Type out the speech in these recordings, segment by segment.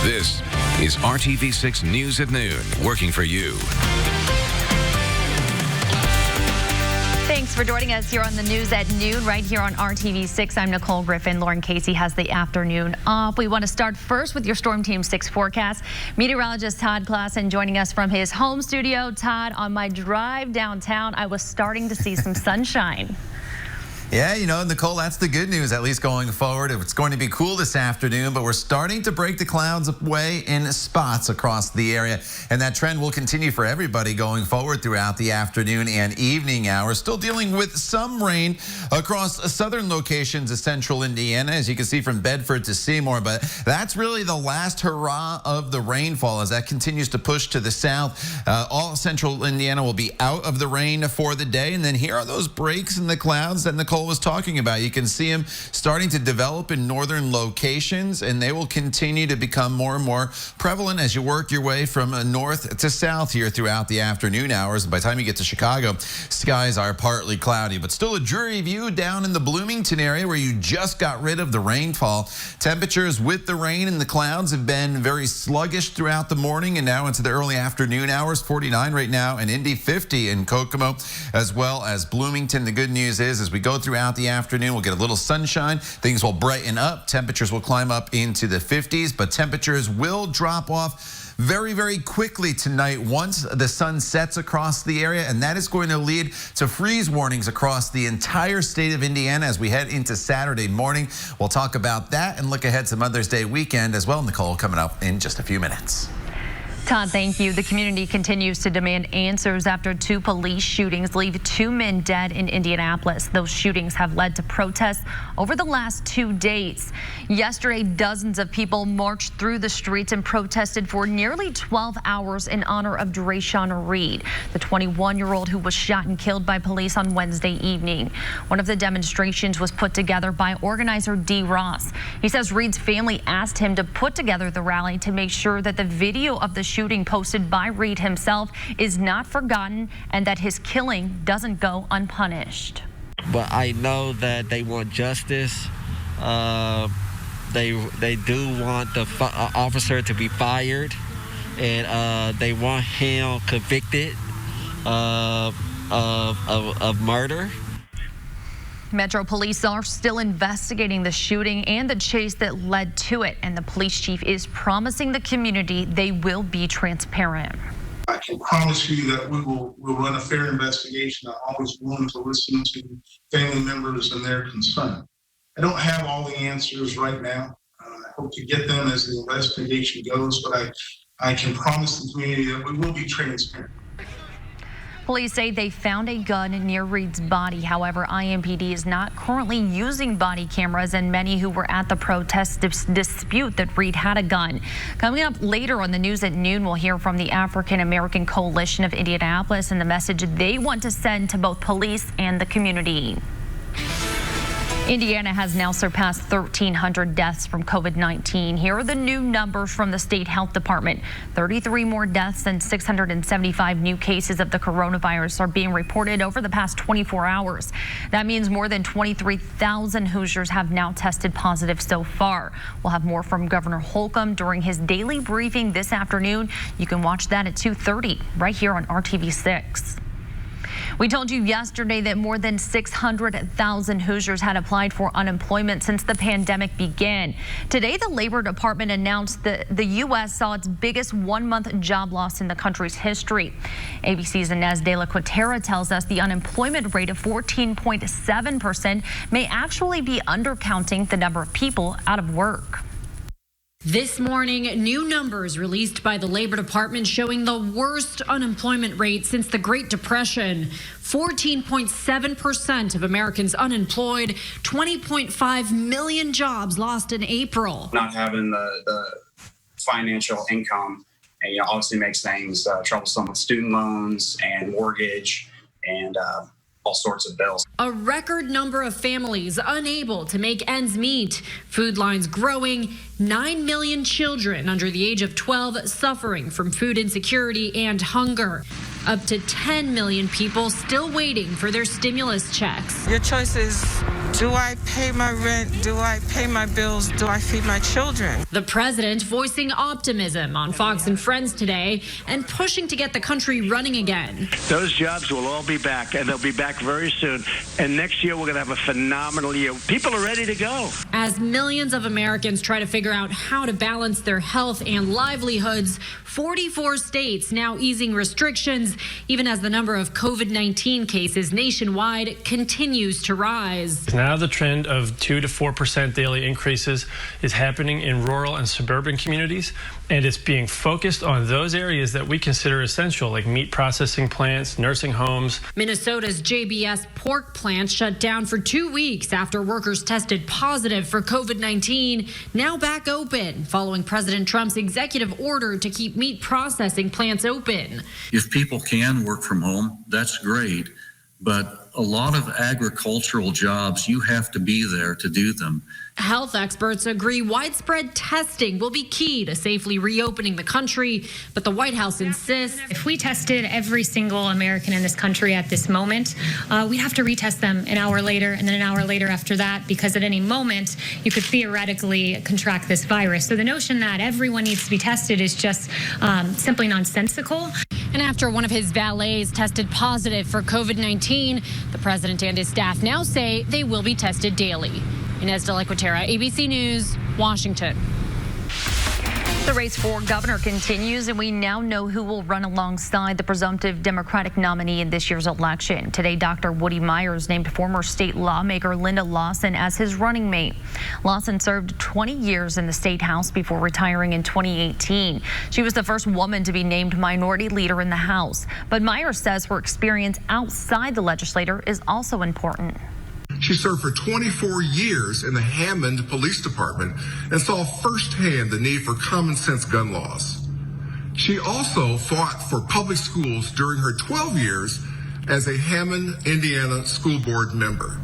This is RTV6 News at Noon, working for you. Thanks for joining us here on the News at Noon, right here on RTV6. I'm Nicole Griffin. Lauren Casey has the afternoon off. We want to start first with your Storm Team 6 forecast. Meteorologist Todd Klassen joining us from his home studio. Todd, on my drive downtown, I was starting to see some sunshine. Yeah, you know, Nicole, that's the good news, at least going forward. It's going to be cool this afternoon, but we're starting to break the clouds away in spots across the area. And that trend will continue for everybody going forward throughout the afternoon and evening hours. Still dealing with some rain across southern locations of central Indiana, as you can see from Bedford to Seymour. But that's really the last hurrah of the rainfall as that continues to push to the south. All central Indiana will be out of the rain for the day. And then here are those breaks in the clouds that Nicole was talking about. You can see them starting to develop in northern locations, and they will continue to become more and more prevalent as you work your way from north to south here throughout the afternoon hours. And by the time you get to Chicago, skies are partly cloudy, but still a dreary view down in the Bloomington area where you just got rid of the rainfall. Temperatures with the rain and the clouds have been very sluggish throughout the morning and now into the early afternoon hours. 49 right now, and Indy 50 in Kokomo, as well as Bloomington. The good news is, as we go throughout the afternoon, we'll get a little sunshine. Things will brighten up. Temperatures will climb up into the 50s, but temperatures will drop off very, very quickly tonight once the sun sets across the area, and that is going to lead to freeze warnings across the entire state of Indiana as we head into Saturday morning. We'll talk about that and look ahead to Mother's Day weekend as well, Nicole, coming up in just a few minutes. Todd, thank you. The community continues to demand answers after 2 police shootings leave 2 men dead in Indianapolis. Those shootings have led to protests over the last 2 days. Yesterday, dozens of people marched through the streets and protested for nearly 12 hours in honor of Drayshawn Reed, the 21-year-old who was shot and killed by police on Wednesday evening. One of the demonstrations was put together by organizer D. Ross. He says Reed's family asked him to put together the rally to make sure that the video of the shooting posted by Reed himself is not forgotten and that his killing doesn't go unpunished. But I know that they want justice. They do want the officer to be fired, and they want him convicted of murder. Metro Police are still investigating the shooting and the chase that led to it, and the police chief is promising the community they will be transparent. I can promise you that we'll run a fair investigation. I'm always willing to listen to family members and their concern. I don't have all the answers right now. I hope to get them as the investigation goes, but I can promise the community that we will be transparent. Police say they found a gun near Reed's body. However, IMPD is not currently using body cameras, and many who were at the protest dispute that Reed had a gun. Coming up later on the News at Noon, we'll hear from the African American Coalition of Indianapolis and the message they want to send to both police and the community. Indiana has now surpassed 1,300 deaths from COVID-19. Here are the new numbers from the state health department. 33 more deaths and 675 new cases of the coronavirus are being reported over the past 24 hours. That means more than 23,000 Hoosiers have now tested positive so far. We'll have more from Governor Holcomb during his daily briefing this afternoon. You can watch that at 2:30 right here on RTV6. We told you yesterday that more than 600,000 Hoosiers had applied for unemployment since the pandemic began. Today, the Labor Department announced that the U.S. saw its biggest one-month job loss in the country's history. ABC's Inez de la Quatera tells us the unemployment rate of 14.7% may actually be undercounting the number of people out of work. This morning, new numbers released by the Labor Department showing the worst unemployment rate since the Great Depression. 14.7% of Americans unemployed, 20.5 million jobs lost in April. Not having the financial income, and, obviously makes things troublesome with student loans and mortgage and all sorts of bills. A record number of families unable to make ends meet. Food lines growing. 9 million children under the age of 12 suffering from food insecurity and hunger. Up to 10 million people still waiting for their stimulus checks. Your choice is Do I pay my rent? Do I pay my bills? Do I feed my children? The president voicing optimism on Fox and Friends today and pushing to get the country running again. Those jobs will all be back, and they'll be back very soon. And next year, we're going to have a phenomenal year. People are ready to go. As millions of Americans try to figure out how to balance their health and livelihoods, 44 states now easing restrictions, even as the number of COVID-19 cases nationwide continues to rise. Now the trend of 2 to 4% daily increases is happening in rural and suburban communities, and it's being focused on those areas that we consider essential, like meat processing plants, nursing homes. Minnesota's JBS pork plant shut down for 2 weeks after workers tested positive for COVID-19, now back open following President Trump's executive order to keep meat processing plants open. If people can work from home, that's great, but a lot of agricultural jobs, you have to be there to do them. Health experts agree widespread testing will be key to safely reopening the country, but the White House insists if we tested every single American in this country at this moment, we'd have to retest them an hour later and then an hour later after that, because at any moment you could theoretically contract this virus. So the notion that everyone needs to be tested is just simply nonsensical. And after one of his valets tested positive for COVID-19, the president and his staff now say they will be tested daily. Inez de la Cuetara, ABC News, Washington. The race for governor continues, and we now know who will run alongside the presumptive Democratic nominee in this year's election. Today, Dr. Woody Myers named former state lawmaker Linda Lawson as his running mate. Lawson served 20 years in the state house before retiring in 2018. She was the first woman to be named minority leader in the House. But Myers says her experience outside the legislature is also important. She served for 24 years in the Hammond Police Department and saw firsthand the need for common sense gun laws. She also fought for public schools during her 12 years as a Hammond, Indiana school board member.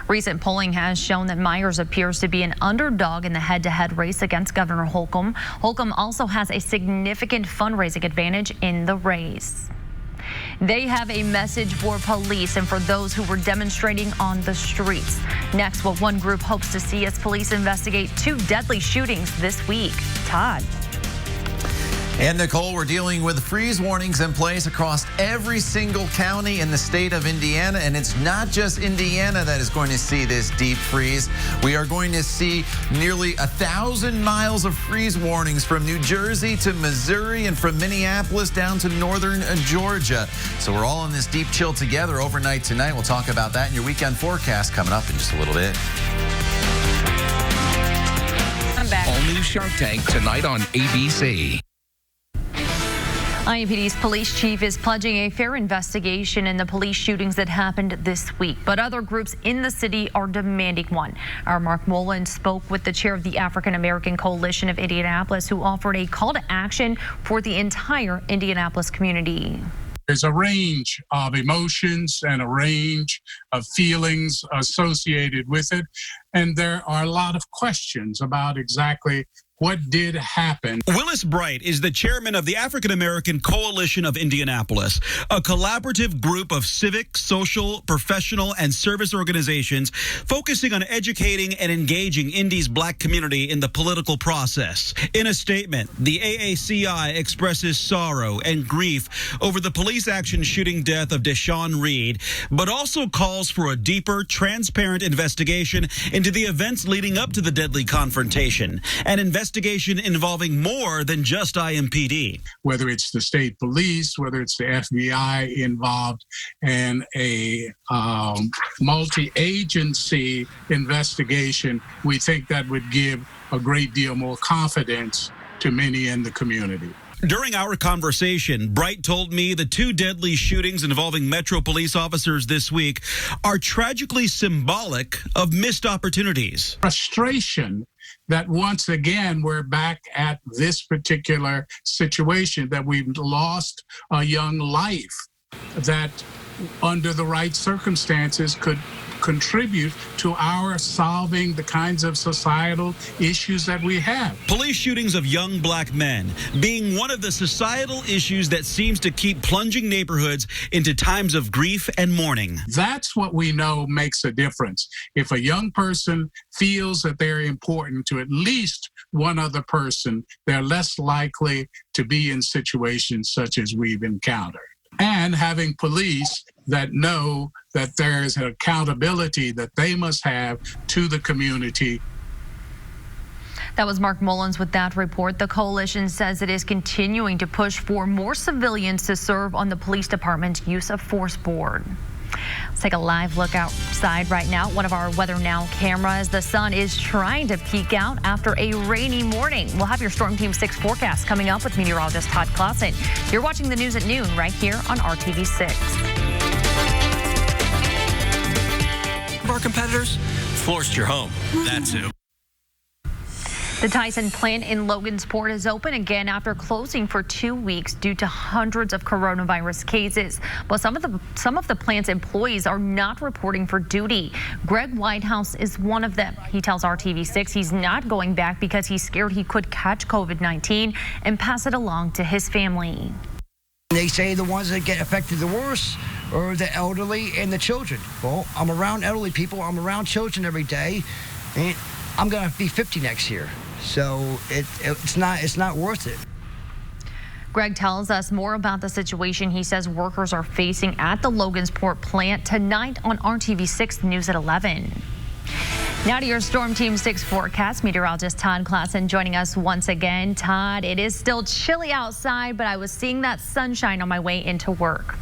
Recent polling has shown that Myers appears to be an underdog in the head-to-head race against Governor Holcomb. Holcomb also has a significant fundraising advantage in the race. They have a message for police and for those who were demonstrating on the streets. Next, what one group hopes to see as police investigate 2 deadly shootings this week. Todd. And Nicole, we're dealing with freeze warnings in place across every single county in the state of Indiana. And it's not just Indiana that is going to see this deep freeze. We are going to see nearly 1,000 miles of freeze warnings from New Jersey to Missouri and from Minneapolis down to northern Georgia. So we're all in this deep chill together overnight tonight. We'll talk about that in your weekend forecast coming up in just a little bit. I'm back. All new Shark Tank tonight on ABC. IMPD's police chief is pledging a fair investigation in the police shootings that happened this week, but other groups in the city are demanding one. Our Mark Molan spoke with the chair of the African American Coalition of Indianapolis, who offered a call to action for the entire Indianapolis community. There's a range of emotions and a range of feelings associated with it, and there are a lot of questions about exactly what did happen. Willis Bright is the chairman of the African American Coalition of Indianapolis, a collaborative group of civic, social, professional, and service organizations focusing on educating and engaging Indy's black community in the political process. In a statement, the AACI expresses sorrow and grief over the police action shooting death of Deshaun Reed, but also calls for a deeper, transparent investigation into the events leading up to the deadly confrontation. An investigation involving more than just IMPD. Whether it's the state police, whether it's the FBI involved, and a multi-agency investigation, we think that would give a great deal more confidence to many in the community. During our conversation, Bright told me the 2 deadly shootings involving Metro police officers this week are tragically symbolic of missed opportunities. Frustration that once again we're back at this particular situation, that we've lost a young life that under the right circumstances could contribute to our solving the kinds of societal issues that we have. Police shootings of young black men being one of the societal issues that seems to keep plunging neighborhoods into times of grief and mourning. That's what we know makes a difference. If a young person feels that they're important to at least one other person, they're less likely to be in situations such as we've encountered. And having police that know that there is an accountability that they must have to the community. That was Mark Mullins with that report. The coalition says it is continuing to push for more civilians to serve on the police department's use of force board. Let's take a live look outside right now. One of our Weather Now cameras. The sun is trying to peek out after a rainy morning. We'll have your Storm Team 6 forecast coming up with meteorologist Todd Clausen. You're watching the news at noon right here on RTV6. Our competitors forced your home. That's who. The Tyson plant in Logansport is open again after closing for 2 weeks due to hundreds of coronavirus cases. Well, some of the plant's employees are not reporting for duty. Greg Whitehouse is one of them. He tells RTV6 he's not going back because he's scared he could catch COVID-19 and pass it along to his family. They say the ones that get affected the worst are the elderly and the children. Well, I'm around elderly people. I'm around children every day, and I'm going to be 50 next year. So it's not worth it. Greg tells us more about the situation he says workers are facing at the Logansport plant tonight on RTV6 News at 11. Now to your Storm Team 6 forecast. Meteorologist Todd Clausen joining us once again. Todd, it is still chilly outside, but I was seeing that sunshine on my way into work.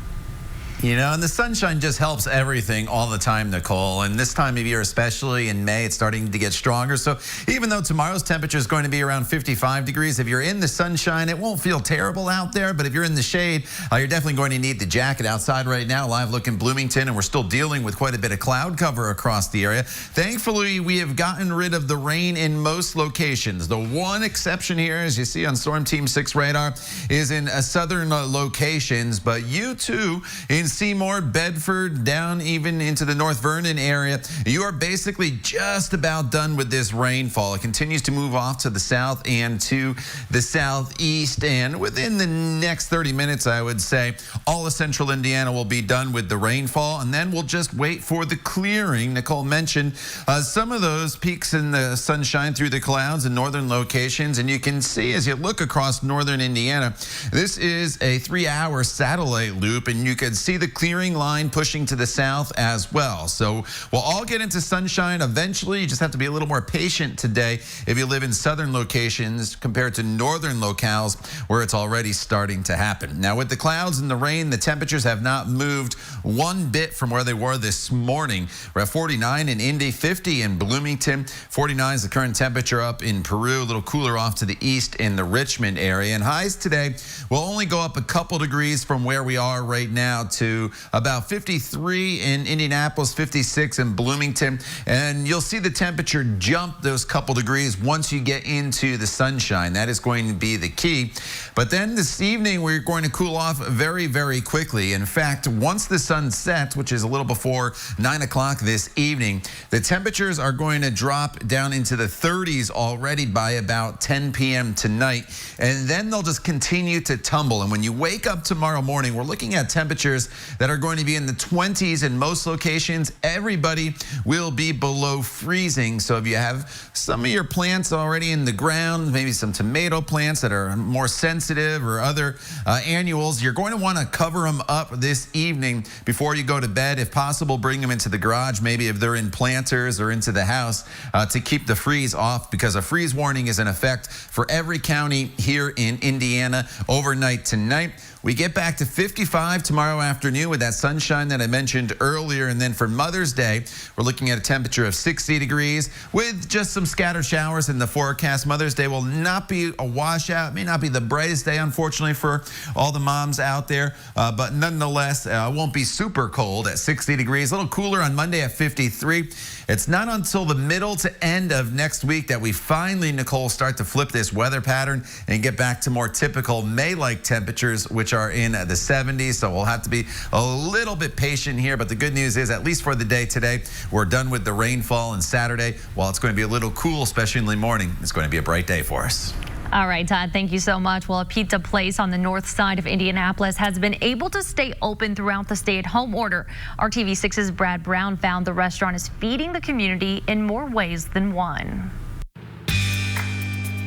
You know, and the sunshine just helps everything all the time, Nicole. And this time of year, especially in May, it's starting to get stronger. So even though tomorrow's temperature is going to be around 55 degrees, if you're in the sunshine, it won't feel terrible out there. But if you're in the shade, you're definitely going to need the jacket. Outside right now, live look in Bloomington, and we're still dealing with quite a bit of cloud cover across the area. Thankfully, we have gotten rid of the rain in most locations. The one exception here, as you see on Storm Team 6 radar, is in southern locations. But you too, in Seymour, Bedford, down even into the North Vernon area, you are basically just about done with this rainfall. It continues to move off to the south and to the southeast, and within the next 30 minutes, I would say, all of central Indiana will be done with the rainfall, and then we'll just wait for the clearing. Nicole mentioned some of those peaks in the sunshine through the clouds in northern locations, and you can see as you look across northern Indiana, this is a 3-hour satellite loop, and you could see the clearing line pushing to the south as well. So we'll all get into sunshine eventually. You just have to be a little more patient today if you live in southern locations compared to northern locales where it's already starting to happen. Now with the clouds and the rain, the temperatures have not moved one bit from where they were this morning. We're at 49 in Indy, 50 in Bloomington. 49 is the current temperature up in Peru, a little cooler off to the east in the Richmond area. And highs today will only go up a couple degrees from where we are right now to about 53 in Indianapolis, 56 in Bloomington, and you'll see the temperature jump those couple degrees once you get into the sunshine. That is going to be the key. But then this evening, we're going to cool off very, very quickly. In fact, once the sun sets, which is a little before 9 o'clock this evening, the temperatures are going to drop down into the 30s already by about 10 p.m. tonight, and then they'll just continue to tumble. And when you wake up tomorrow morning, we're looking at temperatures that are going to be in the 20s in most locations. Everybody will be below freezing. So if you have some of your plants already in the ground, maybe some tomato plants that are more sensitive or other annuals, you're going to want to cover them up this evening before you go to bed. If possible, bring them into the garage, maybe if they're in planters or into the house to keep the freeze off, because a freeze warning is in effect for every county here in Indiana overnight tonight. We get back to 55 tomorrow afternoon with that sunshine that I mentioned earlier. And then for Mother's Day, we're looking at a temperature of 60 degrees with just some scattered showers in the forecast. Mother's Day will not be a washout. It may not be the brightest day, unfortunately, for all the moms out there. But nonetheless, it won't be super cold at 60 degrees. A little cooler on Monday at 53. It's not until the middle to end of next week that we finally, Nicole, start to flip this weather pattern and get back to more typical May-like temperatures, which are in the 70s. So we'll have to be a little bit patient here, but the good news is, at least for the day today, we're done with the rainfall, and Saturday, while it's going to be a little cool, especially in the morning, it's going to be a bright day for us. All right, Todd, thank you so much. Well, a pizza place on the north side of Indianapolis has been able to stay open throughout the stay-at-home order. RTV6's Brad Brown found the restaurant is feeding the community in more ways than one.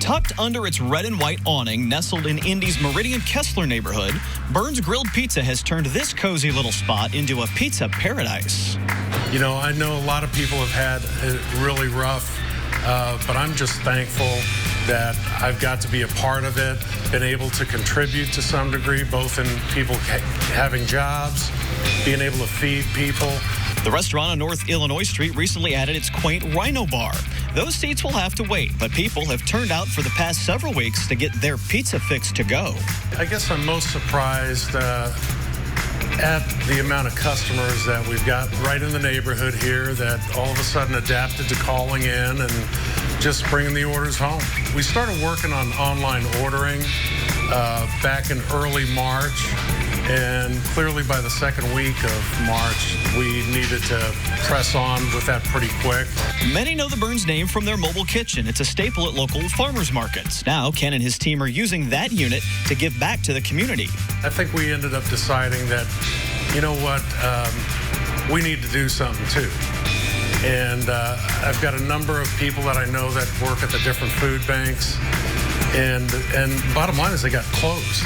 Tucked under its red and white awning, nestled in Indy's Meridian Kessler neighborhood, Burns Grilled Pizza has turned this cozy little spot into a pizza paradise. You know, I know a lot of people have had it really rough, but I'm just thankful that I've got to be a part of it, been able to contribute to some degree, both in people having jobs, being able to feed people. The restaurant on North Illinois Street recently added its quaint Rhino Bar. Those seats will have to wait, but people have turned out for the past several weeks to get their pizza fix to go. I guess I'm most surprised at the amount of customers that we've got right in the neighborhood here that all of a sudden adapted to calling in and just bringing the orders home. We started working on online ordering back in early March, and clearly by the second week of March, we needed to press on with that pretty quick. Many know the Burns name from their mobile kitchen. It's a staple at local farmers markets. Now, Ken and his team are using that unit to give back to the community. I think we ended up deciding that, you know what, we need to do something too. And I've got a number of people that I know that work at the different food banks, and bottom line is they got closed.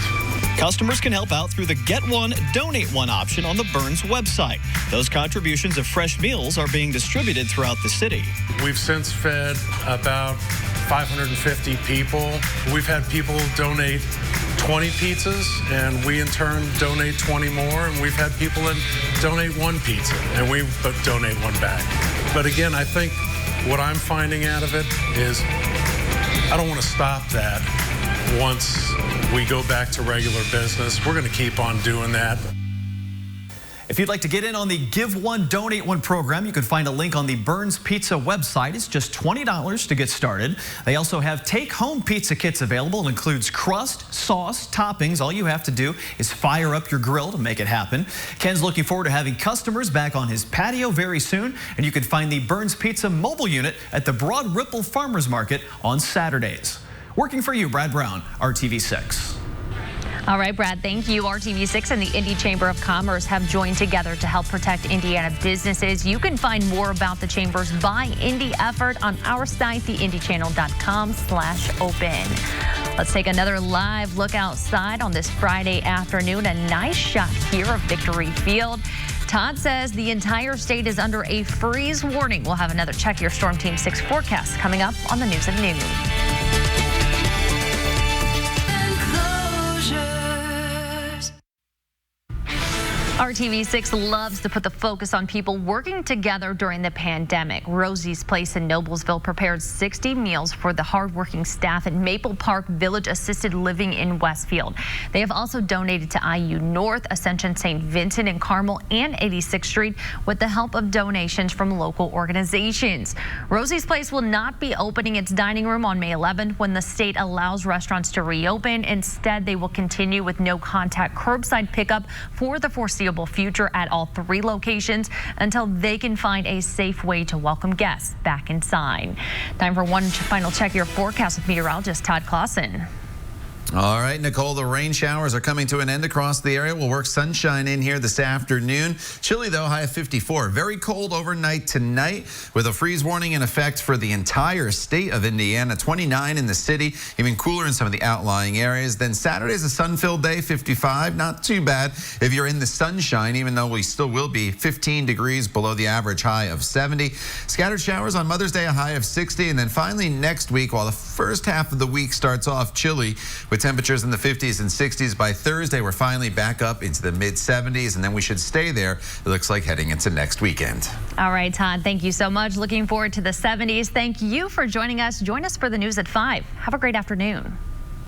Customers can help out through the Get One, Donate One option on the Burns website. Those contributions of fresh meals are being distributed throughout the city. We've since fed about 550 people. We've had people donate 20 pizzas, and we in turn donate 20 more, and we've had people that donate one pizza, and we donate one back. But again, I think what I'm finding out of it is I don't want to stop that once we go back to regular business. We're going to keep on doing that. If you'd like to get in on the Give One, Donate One program, you can find a link on the Burns Pizza website. It's just $20 to get started. They also have take-home pizza kits available. It includes crust, sauce, toppings. All you have to do is fire up your grill to make it happen. Ken's looking forward to having customers back on his patio very soon. And you can find the Burns Pizza mobile unit at the Broad Ripple Farmers Market on Saturdays. Working for you, Brad Brown, RTV6. All right, Brad, thank you. RTV6 and the Indy Chamber of Commerce have joined together to help protect Indiana businesses. You can find more about the Chamber's Buy Indy effort on our site, theindychannel.com/open. Let's take another live look outside on this Friday afternoon. A nice shot here of Victory Field. Todd says the entire state is under a freeze warning. We'll have another Check Your Storm Team 6 forecast coming up on the News at Noon. RTV6 loves to put the focus on people working together during the pandemic. Rosie's Place in Noblesville prepared 60 meals for the hardworking staff at Maple Park Village Assisted Living in Westfield. They have also donated to IU North, Ascension St. Vincent and Carmel, and 86th Street with the help of donations from local organizations. Rosie's Place will not be opening its dining room on May 11th when the state allows restaurants to reopen. Instead, they will continue with no contact curbside pickup for the foreseeable future at all 3 locations until they can find a safe way to welcome guests back inside. Time for one final check your forecast with meteorologist Todd Clausen. All right, Nicole, the rain showers are coming to an end across the area. We'll work sunshine in here this afternoon. Chilly, though, high of 54. Very cold overnight tonight with a freeze warning in effect for the entire state of Indiana. 29 in the city, even cooler in some of the outlying areas. Then Saturday is a sun-filled day, 55. Not too bad if you're in the sunshine, even though we still will be 15 degrees below the average high of 70. Scattered showers on Mother's Day, a high of 60. And then finally next week, while the first half of the week starts off chilly with temperatures in the 50s and 60s, by Thursday, we're finally back up into the mid-70s, and then we should stay there, it looks like, heading into next weekend. All right, Todd, thank you so much. Looking forward to the 70s. Thank you for joining us. Join us for the news at 5. Have a great afternoon.